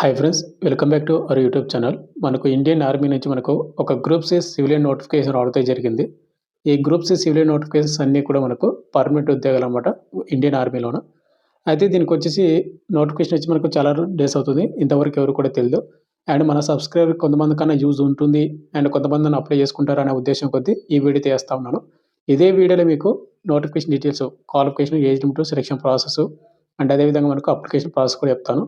Hi friends, welcome back to our YouTube channel. మనకు Indian army నుంచి మనకు ఒక గ్రూప్ సి సివిలియన్ నోటిఫికేషన్ రావడం జరిగింది. ఈ గ్రూప్ సి సివిలియన్ నోటిఫికేషన్స్ అన్నీ కూడా మనకు పర్మనెంట్ ఉద్యోగాలు అనమాట ఇండియన్ ఆర్మీలోన. అయితే దీనికి వచ్చేసి నోటిఫికేషన్ వచ్చి మనకు చాలా డేస్ అవుతుంది. ఇంతవరకు ఎవరు కూడా తెలియదు. అండ్ మన సబ్స్క్రైబర్ కొంతమంది కన్నా యూజ్ ఉంటుంది అండ్ కొంతమంది నన్ను అప్లై చేసుకుంటారు అనే ఉద్దేశం కొద్దీ ఈ వీడియో చేస్తా ఉన్నాను. ఇదే వీడియోలో మీకు notification details, qualification, age limit, selection process and అదేవిధంగా మనకు అప్లికేషన్ ప్రాసెస్ కూడా చెప్తాను.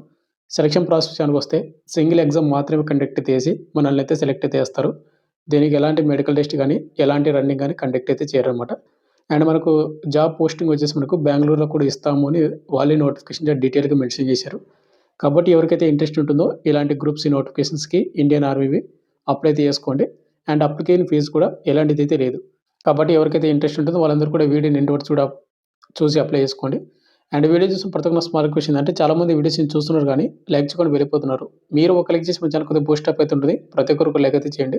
సెలక్షన్ ప్రాసెస్ విషయానికి వస్తే సింగిల్ ఎగ్జామ్ మాత్రమే కండక్ట్ చేసి మనల్ని అయితే సెలెక్ట్ అయితే చేస్తారు. దీనికి ఎలాంటి మెడికల్ టెస్ట్ కానీ ఎలాంటి రన్నింగ్ కానీ కండక్ట్ అయితే చేయరనమాట. అండ్ మనకు జాబ్ పోస్టింగ్ వచ్చేసి మనకు బెంగళూరులో కూడా ఇస్తాము అని వాళ్ళే నోటిఫికేషన్ డీటెయిల్గా మెన్షన్ చేశారు. కాబట్టి ఎవరికైతే ఇంట్రెస్ట్ ఉంటుందో ఇలాంటి గ్రూప్ సి నోటిఫికేషన్స్కి ఇండియన్ ఆర్మీవి అప్లై అయితే చేసుకోండి. అండ్ అప్లికేషన్ ఫీజు కూడా ఎలాంటిది అయితే లేదు. కాబట్టి ఎవరికైతే ఇంట్రెస్ట్ ఉంటుందో వాళ్ళందరూ కూడా వీడియోని ఎండ్ వరకు చూసి అప్లై చేసుకోండి. అండ్ వీడియో చూసిన ప్రతి ఒక్క స్మాల్ రిక్వెస్ట్ ఏంటంటే చాలామంది వీడియోస్ని చూస్తున్నారు కానీ లైక్ చేయకుండా వెళ్ళిపోతున్నారు. మీరు ఒక లైక్ చేసి మన ఛానల్ కొద్దిగా బూస్ట్ అప్ అయితే ఉంటుంది. ప్రతి ఒక్కరు లైక్ అయితే చేయండి.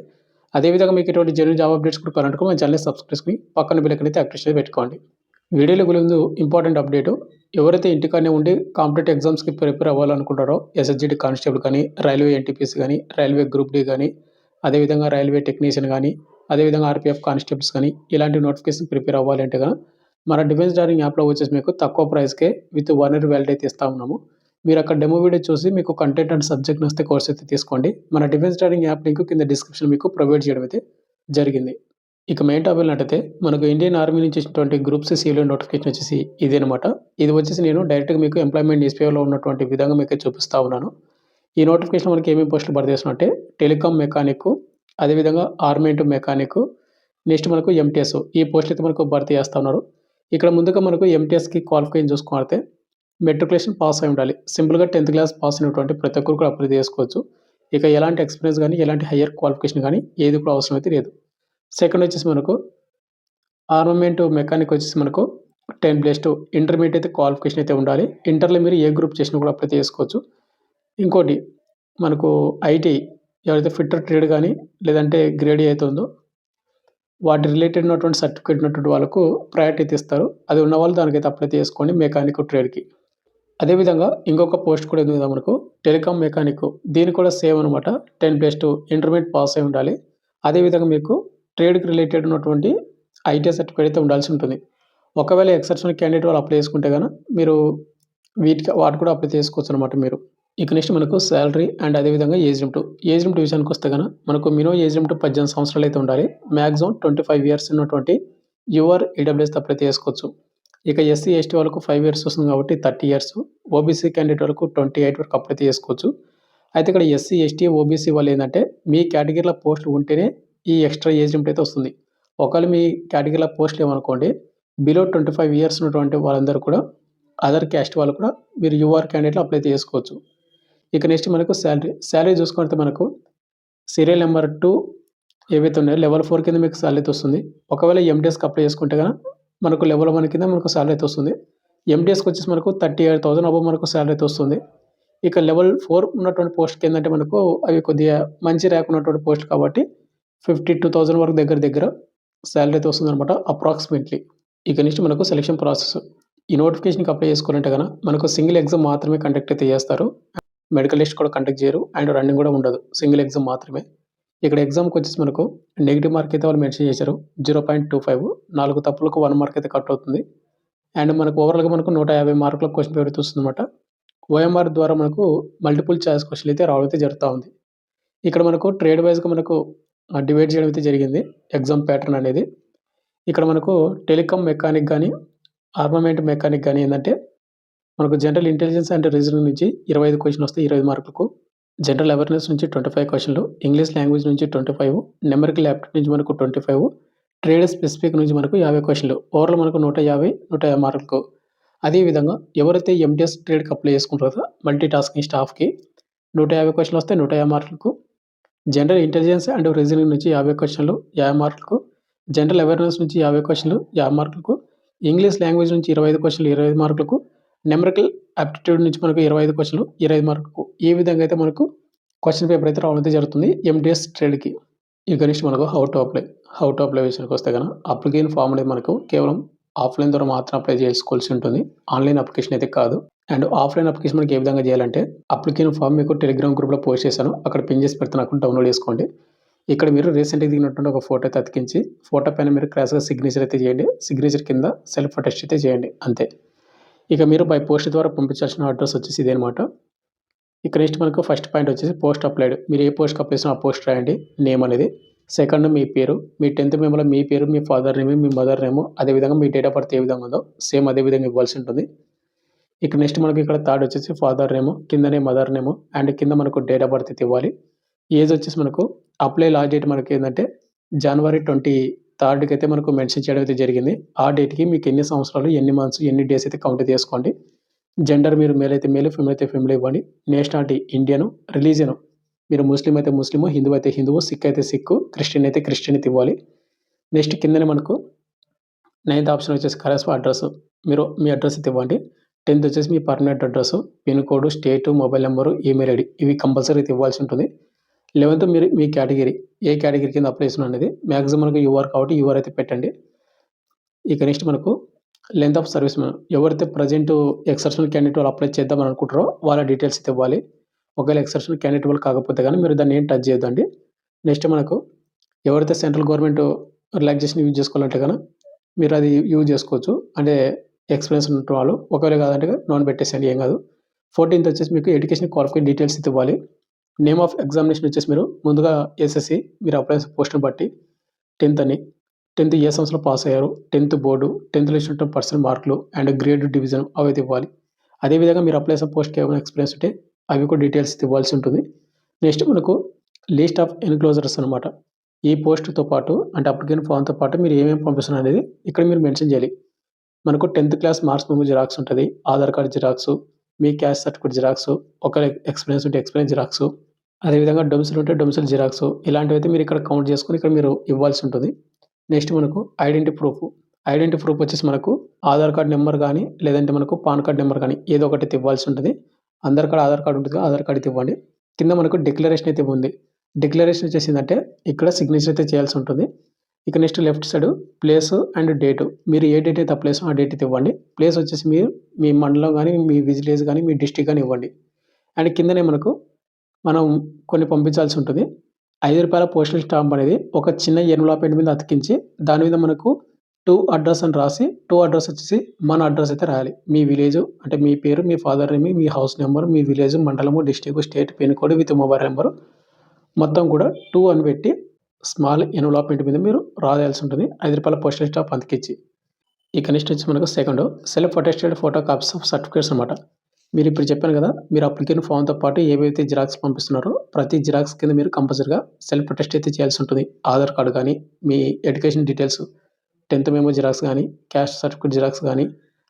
అదేవిధంగా మీకు ఎటువంటి జెన్యూన్ జాబ్ అప్డేట్స్ కూడా కావాలంటే మన ఛానల్ సబ్స్క్రైబ్ చేసుకుని పక్కన బెల్ ఐకాన్ అయితే యాక్టివేట్ చేసి పెట్టుకోండి. వీడియోలో ముందు ఇంపార్టెంట్ అప్డేట్, ఎవరైతే ఇంటికానే ఉండి కాంపిటేటివ్ ఎగ్జామ్స్కి ప్రిపేర్ అవ్వాలనుకుంటారో ఎస్ఎస్జిడి కానిస్టేబుల్ కానీ, రైల్వే ఎన్టీపీసీ కానీ, రైల్వే గ్రూప్ డి కానీ, అదేవిధంగా రైల్వే టెక్నీషియన్ కానీ, అదేవిధంగా ఆర్పీఎఫ్ కానిస్టేబుల్స్ కానీ ఇలాంటి నోటిఫికేషన్ ప్రిపేర్ అవ్వాలంటే కనుక మన డిఫెన్స్ డార్లింగ్ యాప్లో వచ్చేసి మీకు తక్కువ ప్రైస్కే విత్ 1 ఇయర్ వ్యాలిడ్ అయితే ఇస్తా ఉన్నాము. మీరు అక్కడ డెమో వీడియో చూసి మీకు కంటెంట్ అండ్ సబ్జెక్ట్ నచ్చితే కోర్స్ అయితే తీసుకోండి. మన డిఫెన్స్ డార్లింగ్ యాప్ లింక్ కింద డిస్క్రిప్షన్ మీకు ప్రొవైడ్ చేయడం అయితే జరిగింది. ఇక మెయిన్ టాపిక్ ఏంటంటే మనకు ఇండియన్ ఆర్మీ నుంచి ఇచ్చినటువంటి గ్రూప్ సి సివిలియన్ నోటిఫికేషన్ వచ్చేసి ఇదేనమాట. ఇది వచ్చేసి నేను డైరెక్ట్గా మీకు ఎంప్లాయ్మెంట్ న్యూస్పేపర్లో ఉన్నటువంటి విధంగా మీకు చూపిస్తా ఉన్నాను. ఈ నోటిఫికేషన్ మనకి ఏమేమి పోస్టులు భర్తీ చేస్తున్నట్టే టెలికాం మెకానిక్, అదేవిధంగా ఆర్మెంట్ మెకానిక్, నెక్స్ట్ మనకు ఎంటీఎస్ ఈ పోస్టులు అయితే మనకు భర్తీ చేస్తూ ఉన్నారు. ఇక్కడ ముందుగా మనకు ఎంటీఎస్కి క్వాలిఫికేషన్ చూసుకుంటే మెట్రికులేషన్ పాస్ అయి ఉండాలి. సింపుల్గా 10th క్లాస్ పాస్ అయినటువంటి ప్రతి ఒక్కరు కూడా అప్లై చేసుకోవచ్చు. ఇక ఎలాంటి ఎక్స్పీరియన్స్ కానీ ఎలాంటి హయ్యర్ క్వాలిఫికేషన్ కానీ ఏది కూడా అవసరం అయితే లేదు. సెకండ్ వచ్చేసి మనకు ఆర్మమెంట్ మెకానిక్ వచ్చేసి మనకు 10+2 ఇంటర్మీడియట్ అయితే క్వాలిఫికేషన్ అయితే ఉండాలి. ఇంటర్లో మీరు ఏ గ్రూప్ చేసినా కూడా అప్లై చేసుకోవచ్చు. ఇంకోటి మనకు ఐటీ ఎవరైతే ఫిట్టర్ ట్రేడ్ కానీ లేదంటే గ్రేడ్ అయితే ఉందో వాటి రిలేటెడ్ ఉన్నటువంటి సర్టిఫికేట్ ఉన్నటువంటి వాళ్ళకు ప్రయారిటీ ఇస్తారు. అది ఉన్న వాళ్ళు దానికైతే అప్లై చేసుకోండి మెకానిక్ ట్రేడ్కి. అదేవిధంగా ఇంకొక పోస్ట్ కూడా ఉంది కదా మనకు టెలికాం మెకానిక్, దీనికి కూడా సేమ్ అనమాట. 10+2 ఇంటర్మీడియట్ పాస్ అయి ఉండాలి. అదేవిధంగా మీకు ట్రేడ్కి రిలేటెడ్ ఉన్నటువంటి ఐటీఐ సర్టిఫికేట్ అయితే ఉండాల్సి ఉంటుంది. ఒకవేళ ఎక్సెప్షనల్ క్యాండిడేట్ వాళ్ళు అప్లై చేసుకుంటే కనుక మీరు వాటి కూడా అప్లై చేసుకోవచ్చు అనమాట మీరు. ఇక నెక్స్ట్ మనకు శాలరీ అండ్ అదేవిధంగా ఏజ్ లిమిట్ విషయానికి వస్తే కనుక మనకు మినిమం ఏజ్ లిమిట్ 18 సంవత్సరాలు అయితే ఉండాలి. మ్యాక్సిమం 25 ఇయర్స్ ఉన్నటువంటి యువర్ ఈడబ్ల్యూఎస్ అప్లై చేసుకోవచ్చు. ఇక ఎస్సీ ఎస్టీ వాళ్ళకు 5 ఇయర్స్ వస్తుంది కాబట్టి 30 ఇయర్స్, ఓబీసీ క్యాండిడేట్ వాళ్ళకు 28 వరకు అప్లై చేసుకోవచ్చు. అయితే ఇక్కడ ఎస్సీ ఎస్టీ ఓబీసీ వాళ్ళు ఏంటంటే మీ కేటగిరీలో పోస్టులు ఉంటేనే ఈ ఎక్స్ట్రా ఏజ్ లిమిట్ అయితే వస్తుంది. ఒకవేళ మీ కేటగిరీలో పోస్టులు ఏమనుకోండి బిలో 25 ఇయర్స్ ఉన్నటువంటి వాళ్ళందరూ కూడా అదర్ క్యాస్ట్ వాళ్ళు కూడా మీరు యూఆర్ క్యాండిడేట్లో అప్లై చేసుకోవచ్చు. ఇక నెక్స్ట్ మనకు శాలరీ చూసుకుంటే మనకు సీరియల్ నెంబర్ 2 ఏవైతే ఉన్నాయో లెవెల్ 4 కింద మీకు శాలరీ అయితే వస్తుంది. ఒకవేళ ఎంటీఎస్కి అప్లై చేసుకుంటే కనుక మనకు లెవెల్ 1 కింద మనకు శాలరీ అయితే వస్తుంది. ఎంటీఎస్కి వచ్చేసి మనకు 38,000 అబవ్ మనకు శాలరీ అయితే వస్తుంది. ఇక లెవెల్ 4 ఉన్నటువంటి పోస్ట్కి ఏంటంటే మనకు అవి కొద్దిగా మంచి ర్యాంక్ ఉన్నటువంటి పోస్ట్ కాబట్టి 52,000 వరకు దగ్గర శాలరీ అయితే వస్తుంది అనమాట అప్రాక్సిమేట్లీ. ఇక నెక్స్ట్ మనకు సెలక్షన్ ప్రాసెస్. ఈ నోటిఫికేషన్కి అప్లై చేసుకోవాలంటే కనుక మనకు సింగిల్ ఎగ్జామ్ మాత్రమే కండక్ట్ అయితే చేస్తారు. మెడికల్ టెస్ట్ కూడా కండక్ట్ చేయరు అండ్ రన్నింగ్ కూడా ఉండదు. సింగిల్ ఎగ్జామ్ మాత్రమే. ఇక్కడ ఎగ్జామ్కి వచ్చేసి మనకు నెగిటివ్ మార్క్ అయితే వాళ్ళు మెన్షన్ చేశారు 0.25, 4 తప్పులకు 1 మార్క్ అయితే కట్ అవుతుంది. అండ్ మనకు ఓవరాల్గా మనకు 150 మార్కుల క్వశ్చన్ పేపర్ అయితే వస్తుంది అనమాట. ఓఎంఆర్ ద్వారా మనకు మల్టిపుల్ చాయిస్ క్వశ్చన్ అయితే రావడం అయితే జరుగుతూ ఉంది. ఇక్కడ మనకు ట్రేడ్ వైజ్గా మనకు డివైడ్ చేయడం అయితే జరిగింది ఎగ్జామ్ ప్యాటర్న్ అనేది. ఇక్కడ మనకు టెలికాం మెకానిక్ కానీ ఆర్మమెంట్ మెకానిక్ కానీ ఏంటంటే మనకు జనరల్ ఇంటెలిజెన్స్ అండ్ రీజనింగ్ నుంచి 25 క్వశ్చన్లు వస్తాయి 20 మార్కులకు. జనరల్ అవేర్నెస్ నుంచి 25 క్వశ్చన్లు, ఇంగ్లీష్ లాంగ్వేజ్ నుంచి 25, న్యూమరికల్ యాప్టిట్యూడ్ నుంచి మనకు 25, ట్రేడ్ స్పెసిఫిక్ నుంచి మనకు 50 క్వశ్చన్లు. ఓవరాల్ మనకు 150 మార్కులకు. అదేవిధంగా ఎవరైతే ఎంటీఎస్ ట్రేడ్కి అప్లై చేసుకుంటారో కదా మల్టీ టాస్కింగ్ స్టాఫ్కి 150 క్వశ్చన్లు వస్తాయి 150 మార్కులకు. జనరల్ ఇంటెలిజెన్స్ అండ్ రీజనింగ్ నుంచి 50 క్వశ్చన్లు 50 మార్కులకు. జనరల్ అవేర్నెస్ నుంచి 50 క్వశ్చన్లు 50 మార్కులకు. ఇంగ్లీష్ లాంగ్వేజ్ నుంచి 25 క్వశ్చన్లు 25 మార్కులకు. న్యూమరికల్ యాప్టిట్యూడ్ నుంచి మనకు 25 క్వశ్చన్లు 20 మార్కులకు. ఈ విధంగా అయితే మనకు క్వశ్చన్ పేపర్ అయితే రావడం అయితే జరుగుతుంది ఎంటీఎస్ ట్రేడ్కి. ఇక నెక్స్ట్ మనకు హౌ టు అప్లై విషయానికి వస్తే కనుక అప్లికేషన్ ఫామ్ అనేది మనకు కేవలం ఆఫ్లైన్ ద్వారా మాత్రం అప్లై చేసుకోవాల్సి ఉంటుంది. ఆన్లైన్ అప్లికేషన్ అయితే కాదు. అండ్ ఆఫ్‌లైన్ అప్లికేషన్ మనకి ఏ విధంగా చేయాలంటే, అప్లికేషన్ ఫార్మ్ మీకు టెలిగ్రామ్ గ్రూప్‌లో పోస్ట్ చేశాను. అక్కడ పిన్ చేసి పెడతాను. అకౌంట్ డౌన్‌లోడ్ చేసుకోండి. ఇక్కడ మీరు రీసెంట్‌గా దిగినటువంటి ఒక ఫోటో అయితే అతికించి, ఫోటో పైన మీరు క్రాస్‌గా సిగ్నేచర్ అయితే చేయండి. సిగ్నేచర్ కింద సెల్ఫ్ అటెస్ట్ అయితే చేయండి అంతే. ఇక మీరు బై పోస్ట్ ద్వారా పంపించాల్సిన అడ్రస్ వచ్చేసి ఇదే అనమాట. ఇక నెక్స్ట్ మనకు ఫస్ట్ పాయింట్ వచ్చేసి పోస్ట్ అప్లైడ్. మీరు ఏ పోస్ట్‌కి అప్లై చేసినా ఆ పోస్ట్ రాయండి నేమ్ అనేది. సెకండ్ మీ పేరు, మీ 10థ్ మెమోలో మీ పేరు, మీ ఫాదర్ నేమ్, మీ మదర్ నేమ్, అదేవిధంగా మీ డేట్ ఆఫ్ బర్త్ ఏ విధంగా ఉందో సేమ్ అదే విధంగా ఇవ్వాల్సి ఉంటుంది. ఇక నెక్స్ట్ మనకి ఇక్కడ థర్డ్ వచ్చేసి ఫాదర్ నేమ్, కిందనే మదర్ నేమ్ అండ్ కింద మనకు డేట్ ఆఫ్ బర్త్ అయితే ఇవ్వాలి. ఏజ్ వచ్చేసి మనకు అప్లై లాస్ట్ డేట్ మనకి ఏందంటే జనవరి 23కి అయితే మనకు మెన్షన్ చేయడం అయితే జరిగింది. ఆ డేట్‌కి మీకు ఎన్ని సంవత్సరాలు, ఎన్ని మంత్స్, ఎన్ని డేస్ అయితే కౌంట్ చేసుకోండి. జెండర్ మీరు మేల్ అయితే మేల్, ఫీమేల్ అయితే ఫీమేల్ ఇవ్వండి. Nationality Indian. రిలీజియన్ మీరు ముస్లిం అయితే ముస్లిము, హిందువు అయితే హిందువు, సిక్ అయితే సిక్కు, క్రిస్టియన్ అయితే క్రిస్టియన్ అయితే ఇవ్వాలి. నెక్స్ట్ కిందనే మనకు నైన్త్ ఆప్షన్ వచ్చేసి కరెస్పాండ్ అడ్రస్. మీరు మీ అడ్రస్ అయితే ఇవ్వండి. 10థ్ వచ్చేసి మీ పర్మనెంట్ అడ్రస్, పిన్ కోడ్, స్టేటు, మొబైల్ నంబరు, ఈమెయిల్ ఐడీ ఇవి కంపల్సరీ అయితే ఇవ్వాల్సి ఉంటుంది. 11థ్ మీరు మీ కేటగిరీ ఏ కేటగిరీ కింద అప్లై చేస్తున్నారు అనేది మాక్సిమం మనకు యూఆర్ కాబట్టి యూఆర్ అయితే పెట్టండి. ఇక నెక్స్ట్ మనకు లెంత్ ఆఫ్ సర్వీస్ ఎవరైతే ప్రజెంట్ ఎక్సెప్షనల్ క్యాండిడేట్ వాళ్ళు అప్లై చేద్దామని అనుకుంటారో వాళ్ళ డీటెయిల్స్ అయితే ఇవ్వాలి. ఒకవేళ ఎక్సెప్షనల్ క్యాండిడేట్ వాళ్ళు కాకపోతే గానీ మీరు దాన్ని ఏం టచ్ చేయొద్దండి. నెక్స్ట్ మనకు ఎవరైతే సెంట్రల్ గవర్నమెంట్ రిలాక్సేషన్ యూజ్ చేసుకోవాలంటే గన మీరు అది యూజ్ చేసుకోవచ్చు. అంటే ఎక్స్‌పీరియన్స్ ఉన్న వాళ్ళు. ఒకవేళ కాదంటే నోన్ పెట్టేసేయండి ఏం కాదు. 14థ్ వచ్చేసి మీకు ఎడ్యుకేషన్ క్వాలిఫికేషన్ డీటెయిల్స్ అయితే ఇవ్వాలి. నేమ్ ఆఫ్ ఎగ్జామినేషన్ వచ్చేసి మీరు ముందుగా ఎస్ఎస్‌సి మీరు అప్లై చేసిన పోస్ట్‌ని బట్టి 10థ్ అని 10థ్ ఏ సంవత్సరంలో పాస్ అయ్యారు, 10థ్ బోర్డు, 10థ్‌లో వచ్చినటువంటి పర్సెంట్ మార్కులు అండ్ గ్రేడ్, డివిజన్ అవైతే ఇవ్వాలి. అదేవిధంగా మీరు అప్లై చేసిన పోస్ట్‌కి ఏమైనా ఎక్స్‌పీరియన్స్ ఉంటే అవి కూడా డీటెయిల్స్ ఇవ్వాల్సి ఉంటుంది. నెక్స్ట్ మనకు లిస్ట్ ఆఫ్ ఎన్‌క్లోజర్స్ అనమాట. ఈ పోస్ట్‌తో పాటు అంటే అప్లికేషన్ ఫార్మ్‌తో పాటు మీరు ఏమేమి పంపిస్తున్నారు అనేది ఇక్కడ మీరు మెన్షన్ చేయాలి. మనకు 10థ్ క్లాస్ మార్క్స్ మెమో జిరాక్స్ ఉంటది. ఆధార్ కార్డ్ జిరాక్సు, మీ క్యాస్ట్ సర్టిఫికేట్ జిరాక్సు, ఒకవేళ ఎక్స్‌పీరియన్స్ ఉంటే ఎక్స్‌పీరియన్స్ జిరాక్సు, అదేవిధంగా డొమిసైల్ ఉంటే డొమిసైల్ జిరాక్సు ఇలాంటివైతే మీరు ఇక్కడ కౌంట్ చేసుకొని ఇక్కడ మీరు ఇవ్వాల్సి ఉంటుంది. నెక్స్ట్ మనకు ఐడెంటిటీ ప్రూఫ్. ఐడెంటిటీ ప్రూఫ్ వచ్చేసి మనకు ఆధార్ కార్డ్ నంబర్ గానీ, లేదంటే మనకు పాన్ కార్డ్ నంబర్ గానీ ఏదో ఒకటి అయితే ఇవ్వాల్సి ఉంటుంది. అందరి కాడ ఆధార్ కార్డ్ ఉంటది. ఆధార్ కార్డ్ అయితే ఇవ్వండి. కింద మనకు డిక్లరేషన్ అయితే ఉంది. డిక్లరేషన్ వచ్చేసిందంటే ఇక్కడ సిగ్నేచర్ అయితే చేయాల్సి ఉంటుంది. ఇక next left side place and date. మీరు ఏ డేట్ అయితే అప్లై చేసారో ఆ డేట్ అయితే ఇవ్వండి. ప్లేస్ వచ్చేసి మీరు మీ మండలం గానీ, మీ విలేజ్ గానీ, మీ డిస్ట్రిక్ట్ గానీ ఇవ్వండి. అండ్ కిందనే మనకు మనం కొన్ని పంపించాల్సి ఉంటుంది. రూ. 5 పోస్టల్ స్టాంప్ అనేది ఒక చిన్న ఎన్వలప్ మీద అతికించి దాని మీద మనకు టు అడ్రస్ అని రాసి, టు అడ్రస్ వచ్చేసి మన అడ్రస్ అయితే రాయాలి. మీ విలేజ్ అంటే మీ పేరు, మీ ఫాదర్ నేమ్, మీ హౌస్ నంబర్, మీ విలేజ్, మండలము, district, state, pin code with mobile number మొత్తం కూడా 2 అని పెట్టి స్మాల్ ఎన్వలప్ మీద మీరు రాయాల్సి ఉంటుంది. రూ. 5 పోస్టల్ స్టాంప్ అతికించి. ఇక నెక్స్ట్ వచ్చి మనకు second self attested photo copies of certificates అనమాట. మీరు ఇప్పుడు చెప్పాను కదా! మీరు అప్లికేషన్ ఫార్మ్‌తో పాటు ఏవైతే జిరాక్స్ పంపిస్తున్నారో ప్రతి జిరాక్స్ కింద మీరు కంపల్సరీగా సెల్ఫ్ అటెస్ట్ అయితే చేయాల్సి ఉంటుంది. ఆధార్ కార్డ్ గానీ, మీ ఎడ్యుకేషన్ డీటెయిల్స్ 10థ్ మెమో జిరాక్స్ గానీ, క్యాస్ట్ సర్టిఫికేట్ జిరాక్స్ గానీ,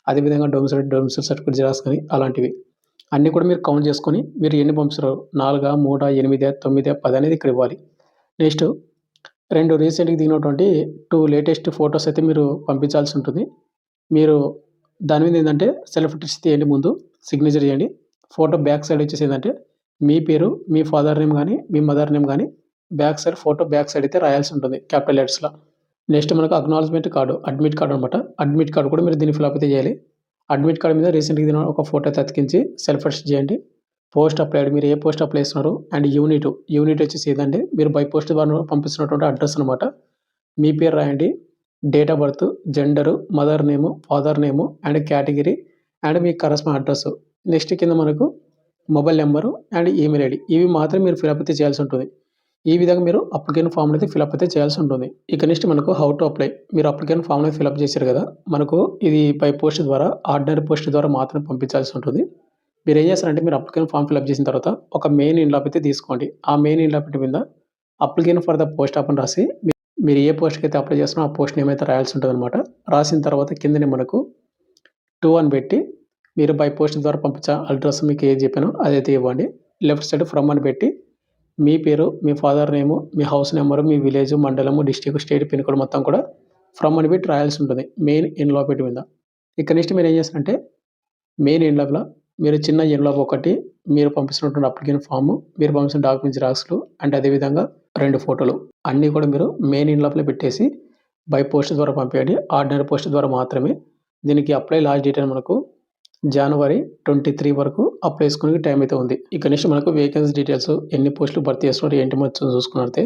అదేవిధంగా డొమిసైల్ సర్టిఫికేట్ జిరాక్స్ గానీ అలాంటివి. అన్నీ కూడా మీరు కౌంట్ చేసుకొని మీరు ఎన్ని పంపిస్తారో 4, 3, 8, 9, 10 అనేది ఇక్కడ ఇవ్వాలి. నెక్స్ట్ 2 రీసెంట్‌గా దిగినటువంటి 2 లేటెస్ట్ ఫోటోస్ అయితే మీరు పంపించాల్సి ఉంటుంది. మీరు దాని మీద ఏందంటే సెల్ఫ్ అటెస్ట్ చేయండి ముందు. సిగ్నేచర్ చేయండి. ఫోటో బ్యాక్ సైడ్ వచ్చేసి ఏందంటే మీ పేరు, మీ ఫాదర్ నేమ్ గానీ, మీ మదర్ నేమ్ గానీ back side photo back side అయితే రాయాల్సి ఉంటుంది క్యాపిటల్ లెటర్స్‌లో. నెక్స్ట్ మనకు అక్నాలెడ్జ్‌మెంట్ కార్డ్, అడ్మిట్ కార్డ్ అనమాట. అడ్మిట్ కార్డ్ కూడా మీరు దీన్ని ఫిలప్ అయితే చేయాలి. అడ్మిట్ కార్డ్ మీద రీసెంట్‌గా దిగిన ఒక ఫోటో అయితే అతికించి సెల్ఫ్ అటెస్ట్ చేయండి. పోస్ట్ అప్లైడ్ మీరు ఏ పోస్ట్ అప్లై చేస్తున్నారు అండ్ యూనిట్ వచ్చేసి ఏదంటే మీరు బై పోస్ట్ ద్వారా పంపిస్తున్నటువంటి అడ్రస్ అనమాట. మీ పేరు రాయండి. Date of birth, gender, mother name, father name and category and me correspond address. Next కింద మనకు mobile number and email ID ఇవి మాత్రం మీరు ఫిలప్ అయితే చేయాల్సి ఉంటుంది. ఈ విధంగా మీరు అప్లికేషన్ ఫార్మ్ అయితే ఫిలప్ అయితే చేయాల్సి ఉంటుంది. ఇక నెక్స్ట్ మనకు హౌ టు అప్లై. మీరు అప్లికేషన్ ఫార్మ్ అనేది ఫిలప్ చేశారు కదా! మనకు ఇది బై పోస్ట్ ద్వారా ఆర్డినరీ పోస్ట్ ద్వారా మాత్రమే పంపించాల్సి ఉంటుంది. మీరు ఏం చేస్తారంటే మీరు అప్లికేషన్ ఫార్మ్ ఫిలప్ చేసిన తర్వాత ఒక మెయిన్ ఎన్వలప్ అయితే తీసుకోండి. ఆ మెయిన్ ఎన్వలప్ మీద application for the post of అని రాసి మీరు ఏ పోస్ట్‌కి అయితే అప్లై చేస్తున్నారో ఆ పోస్ట్ నేమ్ అయితే రాయాల్సి ఉంటదనమాట. రాసిన తర్వాత కిందనే మనకు 2 అని పెట్టి మీరు బై పోస్ట్ ద్వారా పంపించే అడ్రస్ మీకు ఏది చెప్పానో అదైతే ఇవ్వండి. లెఫ్ట్ సైడ్ ఫ్రమ్ అని పెట్టి మీ పేరు, మీ ఫాదర్ నేము, మీ హౌస్ నంబరు, మీ విలేజ్, మండలము, డిస్ట్రిక్ట్, స్టేట్, పిన్ కోడ్ మొత్తం కూడా ఫ్రమ్ అని పెట్టి రాయాల్సి ఉంటుంది మెయిన్ ఎన్వలప్ మీద. ఇక నెక్స్ట్ మీరు ఏం చేస్తారంటే మెయిన్ ఎన్వలప్‌లో మీరు చిన్న ఎన్వలప్ ఒకటి, మీరు పంపిస్తున్నటువంటి అప్లికేషన్ ఫార్మ్, మీరు పంపించిన డాక్యుమెంట్ జిరాక్స్‌లు అండ్ అదేవిధంగా 2 ఫోటోలు అన్నీ కూడా మీరు మెయిన్ ఎన్వలప్‌లో పెట్టేసి బై పోస్ట్ ద్వారా పంపియండి. ఆర్డినరీ పోస్ట్ ద్వారా మాత్రమే. దీనికి అప్లై లాస్ట్ డేట్ అని మనకు జనవరి 23 వరకు అప్లై చేసుకోవడానికి టైం అయితే ఉంది. ఇక నెక్స్ట్ మనకు వేకెన్సీ డీటెయిల్స్ ఎన్ని పోస్టులు భర్తీ చేస్తున్నారు ఏంటి మొత్తం చూసుకున్నట్లయితే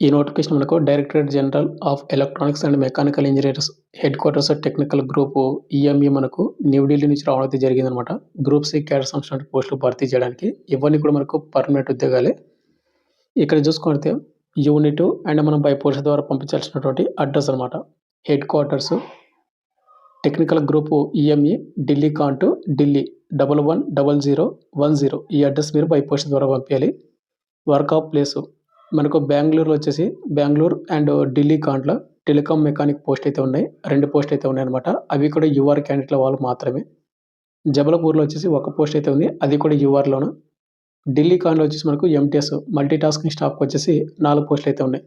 ఈ నోటిఫికేషన్ మనకు directorate general of electronics and mechanical engineers head quarters technical group EME మనకు న్యూఢిల్లీ నుంచి రావడం అయితే జరిగిందనమాట. గ్రూప్ సి క్యాడర్ సంబంధించిన పోస్టులు భర్తీ చేయడానికి ఇవన్నీ కూడా మనకు పర్మనెంట్ ఉద్యోగాలే. ఇక్కడ చూసుకుంటే యూనిట్ అండ్ మనం బై పోస్ట్ ద్వారా పంపించాల్సినటువంటి అడ్రస్ అనమాట. Headquarters technical group EME Delhi cantt Delhi 110010 ఈ అడ్రస్ మీరు బై పోస్ట్ ద్వారా పంపించాలి. వర్క్ ఆఫ్ ప్లేసు మనకు బెంగళూరులో వచ్చేసి బెంగళూరు అండ్ ఢిల్లీ కాంట్లో టెలికాం మెకానిక్ పోస్ట్ అయితే ఉన్నాయి. 2 పోస్ట్ అయితే ఉన్నాయన్నమాట. అవి కూడా యూఆర్ క్యాండిడేట్ల వాళ్ళు మాత్రమే. జబల్పూర్లో వచ్చేసి ఒక పోస్ట్ అయితే ఉంది, అది కూడా యూఆర్లోను. ఢిల్లీ కాన్లో వచ్చేసి మనకు ఎంటీఎస్ మల్టీ టాస్కింగ్ స్టాఫ్కి వచ్చేసి 4 పోస్టులు అయితే ఉన్నాయి.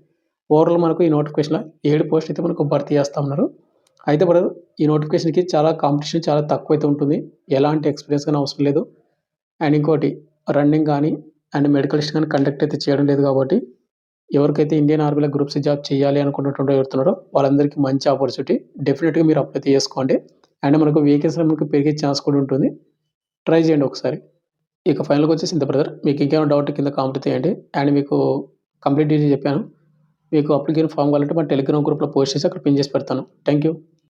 ఓవరాల్ మనకు ఈ నోటిఫికేషన్లో 7 పోస్టులు అయితే మనకు భర్తీ చేస్తూ ఉన్నారు. అయితే బ్రదర్ ఈ నోటిఫికేషన్కి చాలా కాంపిటీషన్ చాలా తక్కువ అయితే ఉంటుంది. ఎలాంటి ఎక్స్పీరియన్స్ కానీ అవసరం లేదు. అండ్ ఇంకోటి రన్నింగ్ కానీ అండ్ మెడికల్ టెస్ట్ కానీ కండక్ట్ అయితే చేయడం లేదు. కాబట్టి ఎవరికైతే ఇండియన్ ఆర్మీలో గ్రూప్ సి జాబ్ చేయాలి అనుకున్నటువంటి ఎవరుతున్నారో వాళ్ళందరికీ మంచి ఆపర్చునిటీ. డెఫినెట్గా మీరు అప్లై చేసుకోండి. అండ్ మనకు వేకెన్సీ మనకు పెరిగే ఛాన్స్ కూడా ఉంటుంది. ట్రై చేయండి ఒకసారి. ఇక ఫైనల్గా వచ్చేసి ఇంత బ్రదర్, మీకు ఇంకేమైనా డౌట్ కింద కామెంట్ చేయండి. అండ్ మీకు కంప్లీట్ డీటెయిల్ చెప్పాను. మీకు అప్లికేషన్ ఫామ్ కావాలంటే మన టెలిగ్రామ్ గ్రూప్లో పోస్ట్ చేసి అక్కడ పిన్ చేసి పెడతాను. Thank you.